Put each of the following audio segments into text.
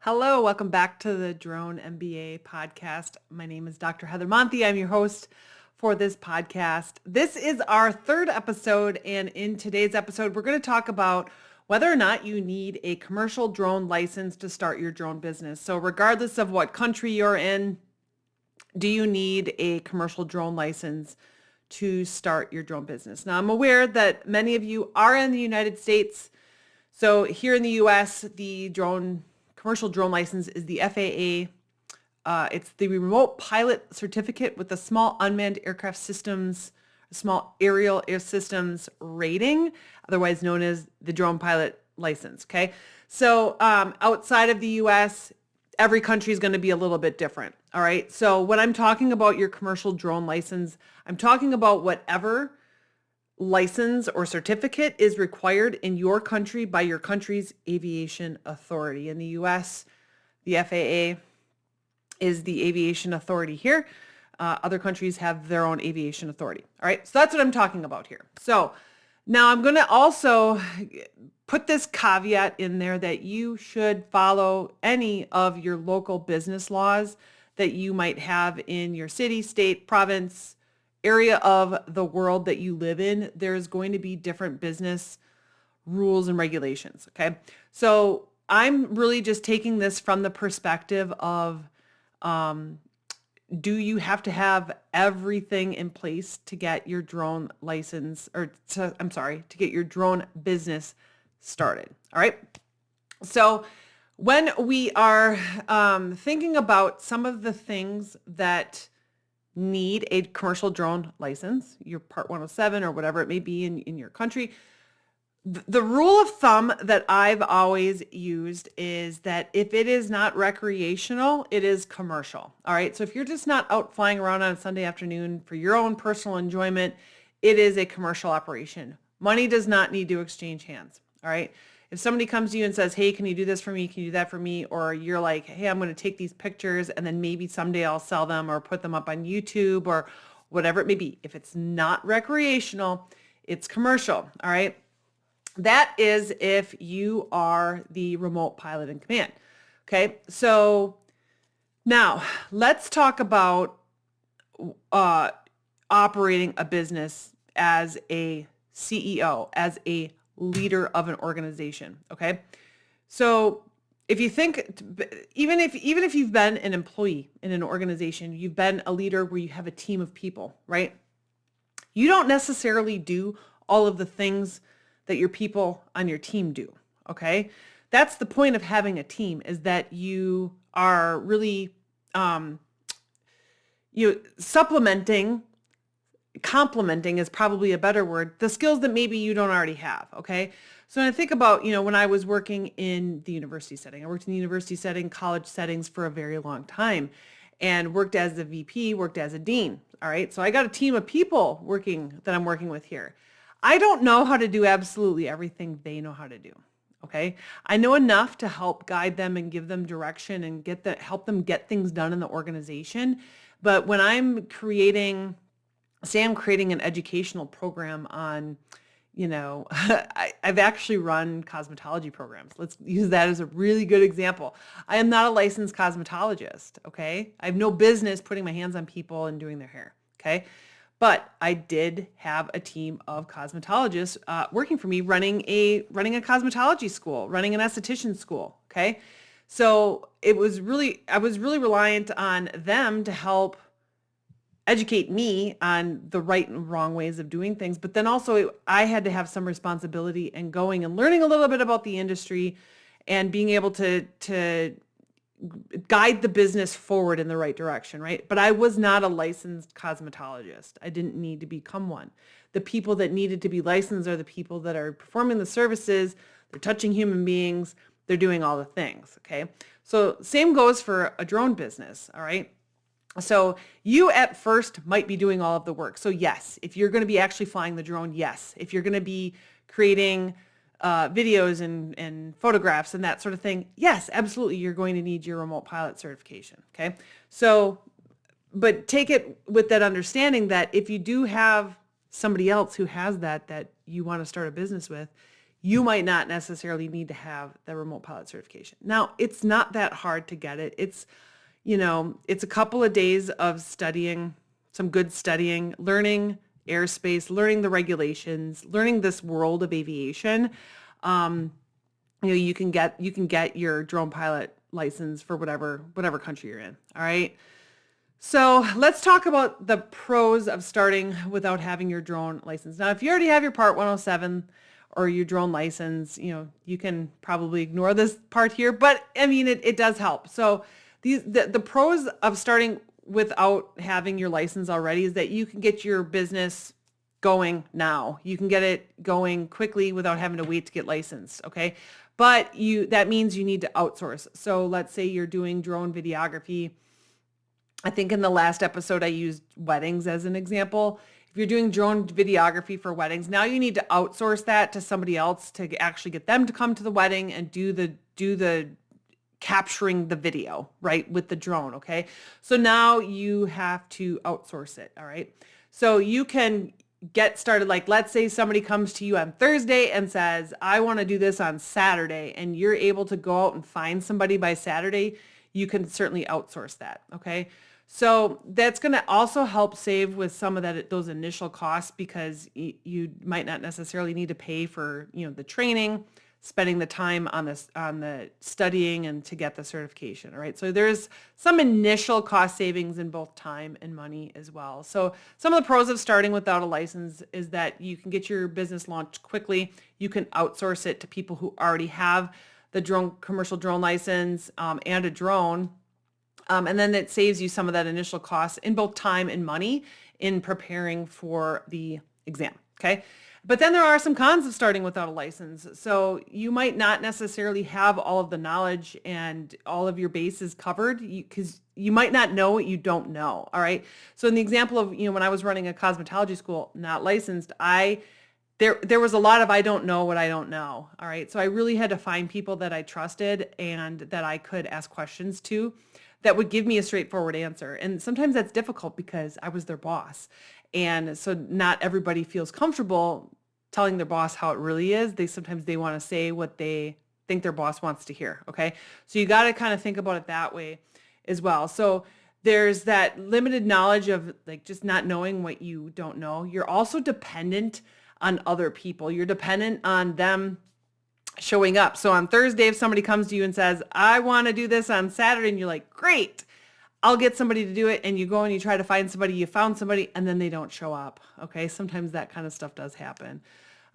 Hello, welcome back to the Drone MBA podcast. My name is Dr. Heather Monthi. I'm your host for this podcast. This is our third episode, and in today's episode, we're going to talk about whether or not you need a commercial drone license to start your drone business. So regardless of what country you're in, do you need a commercial drone license to start your drone business? Now, I'm aware that many of you are in the United States. So here in the US, the commercial drone license is the FAA. It's the remote pilot certificate with the small unmanned aircraft systems, small aerial air systems rating, otherwise known as the drone pilot license. Okay. So outside of the US, every country is going to be a little bit different. All right. So when I'm talking about your commercial drone license, I'm talking about whatever license or certificate is required in your country by your country's aviation authority. In the US, the FAA is the aviation authority here. Other countries have their own aviation authority. All right, so that's what I'm talking about here. So now I'm going to also put this caveat in there that you should follow any of your local business laws that you might have in your city, state, province, area of the world that you live in. There's going to be different business rules and regulations. Okay. So I'm really just taking this from the perspective of, do you have to have everything in place to get your drone license to get your drone business started? All right. So when we are thinking about some of the things that need a commercial drone license, your Part 107 or whatever it may be in your country, the rule of thumb that I've always used is that if it is not recreational, it is commercial. All right. So if you're just not out flying around on a Sunday afternoon for your own personal enjoyment, it is a commercial operation. Money does not need to exchange hands. All right. If somebody comes to you and says, hey, can you do this for me? Can you do that for me? Or you're like, hey, I'm going to take these pictures and then maybe someday I'll sell them or put them up on YouTube or whatever it may be. If it's not recreational, it's commercial. All right. That is if you are the remote pilot in command. Okay. So now let's talk about operating a business as a CEO, as a leader of an organization. Okay. So if you think, even if you've been an employee in an organization, you've been a leader where you have a team of people, right? You don't necessarily do all of the things that your people on your team do. Okay. That's the point of having a team, is that you are really, complementing is probably a better word, the skills that maybe you don't already have. Okay. So when I think about, when I was working in the university setting, I worked in the university setting, college settings for a very long time, and worked as a VP, worked as a dean. All right. So I got a team of people that I'm working with here. I don't know how to do absolutely everything they know how to do. Okay. I know enough to help guide them and give them direction and help them get things done in the organization. But when I'm creating an educational program on, I've actually run cosmetology programs. Let's use that as a really good example. I am not a licensed cosmetologist. Okay. I have no business putting my hands on people and doing their hair. Okay. But I did have a team of cosmetologists working for me, running a cosmetology school, running an esthetician school. Okay. So I was really reliant on them to help educate me on the right and wrong ways of doing things. But then also I had to have some responsibility in going and learning a little bit about the industry and being able to guide the business forward in the right direction, right? But I was not a licensed cosmetologist. I didn't need to become one. The people that needed to be licensed are the people that are performing the services, they're touching human beings, they're doing all the things, okay? So same goes for a drone business, all right? So you at first might be doing all of the work. So yes, if you're going to be actually flying the drone, yes. If you're going to be creating videos and photographs and that sort of thing, yes, absolutely, you're going to need your remote pilot certification. Okay. So, but take it with that understanding that if you do have somebody else who has that you want to start a business with, you might not necessarily need to have the remote pilot certification. Now, it's not that hard to get it. It's a couple of days of studying, some good studying, learning airspace, learning the regulations, learning this world of aviation. Um, you can get your drone pilot license for whatever country you're in. All right. So let's talk about the pros of starting without having your drone license. Now, if you already have your Part 107 or your drone license, you can probably ignore this part here, but I mean, it does help. So the pros of starting without having your license already is that you can get your business going now. You can get it going quickly without having to wait to get licensed. Okay. But that means you need to outsource. So let's say you're doing drone videography. I think in the last episode, I used weddings as an example. If you're doing drone videography for weddings, now you need to outsource that to somebody else to actually get them to come to the wedding and do the capturing the video, right, with the drone, okay? So now you have to outsource it, all right? So you can get started, like let's say somebody comes to you on Thursday and says, I want to do this on Saturday, and you're able to go out and find somebody by Saturday, you can certainly outsource that, okay? So that's going to also help save with some of those initial costs, because you might not necessarily need to pay for, the training, spending the time on the studying and to get the certification. All right. So there's some initial cost savings in both time and money as well. So some of the pros of starting without a license is that you can get your business launched quickly. You can outsource it to people who already have the commercial drone license and a drone. And then it saves you some of that initial cost in both time and money in preparing for the exam. Okay. But then there are some cons of starting without a license. So you might not necessarily have all of the knowledge and all of your bases covered, because you might not know what you don't know. All right. So in the example of, when I was running a cosmetology school, not licensed, there was a lot of I don't know what I don't know. All right. So I really had to find people that I trusted and that I could ask questions to that would give me a straightforward answer. And sometimes that's difficult because I was their boss. And so not everybody feels comfortable telling their boss how it really is. Sometimes they want to say what they think their boss wants to hear. Okay. So you got to kind of think about it that way as well. So there's that limited knowledge of like just not knowing what you don't know. You're also dependent on other people. You're dependent on them showing up. So on Thursday, if somebody comes to you and says, I want to do this on Saturday, and you're like, great, I'll get somebody to do it. And you go and you try to find somebody, you found somebody, and then they don't show up. Okay. Sometimes that kind of stuff does happen.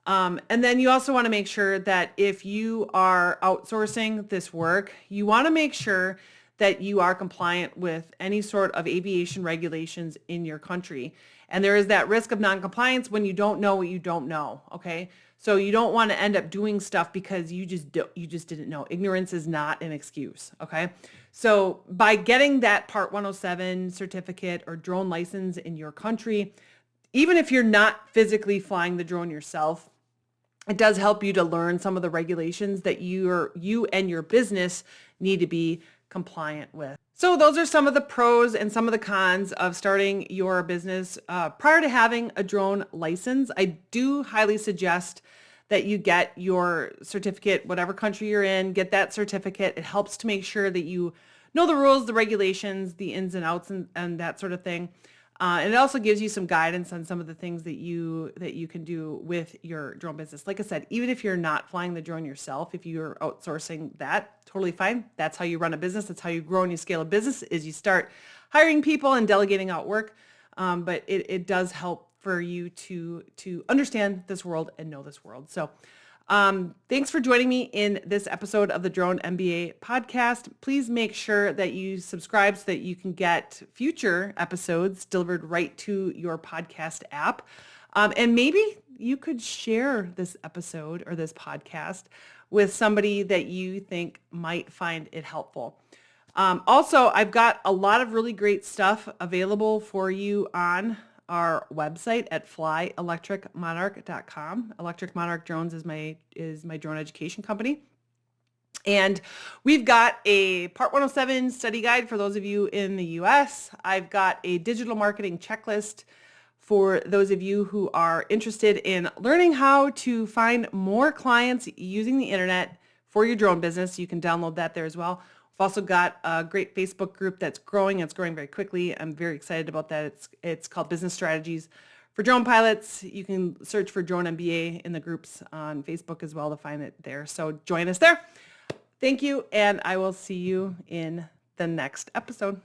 And then you also want to make sure that if you are outsourcing this work, you want to make sure that you are compliant with any sort of aviation regulations in your country. And there is that risk of noncompliance when you don't know what you don't know. Okay. So you don't want to end up doing stuff because you just didn't know. Ignorance is not an excuse. Okay. So by getting that Part 107 certificate or drone license in your country, even if you're not physically flying the drone yourself, it does help you to learn some of the regulations that you and your business need to be compliant with. So those are some of the pros and some of the cons of starting your business prior to having a drone license. I do highly suggest that you get your certificate, whatever country you're in, get that certificate. It helps to make sure that you know the rules, the regulations, the ins and outs, and that sort of thing. And it also gives you some guidance on some of the things that you can do with your drone business. Like I said, even if you're not flying the drone yourself, if you're outsourcing that, totally fine. That's how you run a business. That's how you grow and you scale a business, is you start hiring people and delegating out work. But it does help for you to understand this world and know this world. So thanks for joining me in this episode of the Drone MBA podcast. Please make sure that you subscribe so that you can get future episodes delivered right to your podcast app. And maybe you could share this episode or this podcast with somebody that you think might find it helpful. Also, I've got a lot of really great stuff available for you on our website at flyelectricmonarch.com. Electric Monarch Drones is my drone education company. And we've got a Part 107 study guide for those of you in the US. I've got a digital marketing checklist For those of you who are interested in learning how to find more clients using the internet for your drone business, you can download that there as well. We've also got a great Facebook group that's growing. It's growing very quickly. I'm very excited about that. It's called Business Strategies for Drone Pilots. You can search for Drone MBA in the groups on Facebook as well to find it there. So join us there. Thank you, and I will see you in the next episode.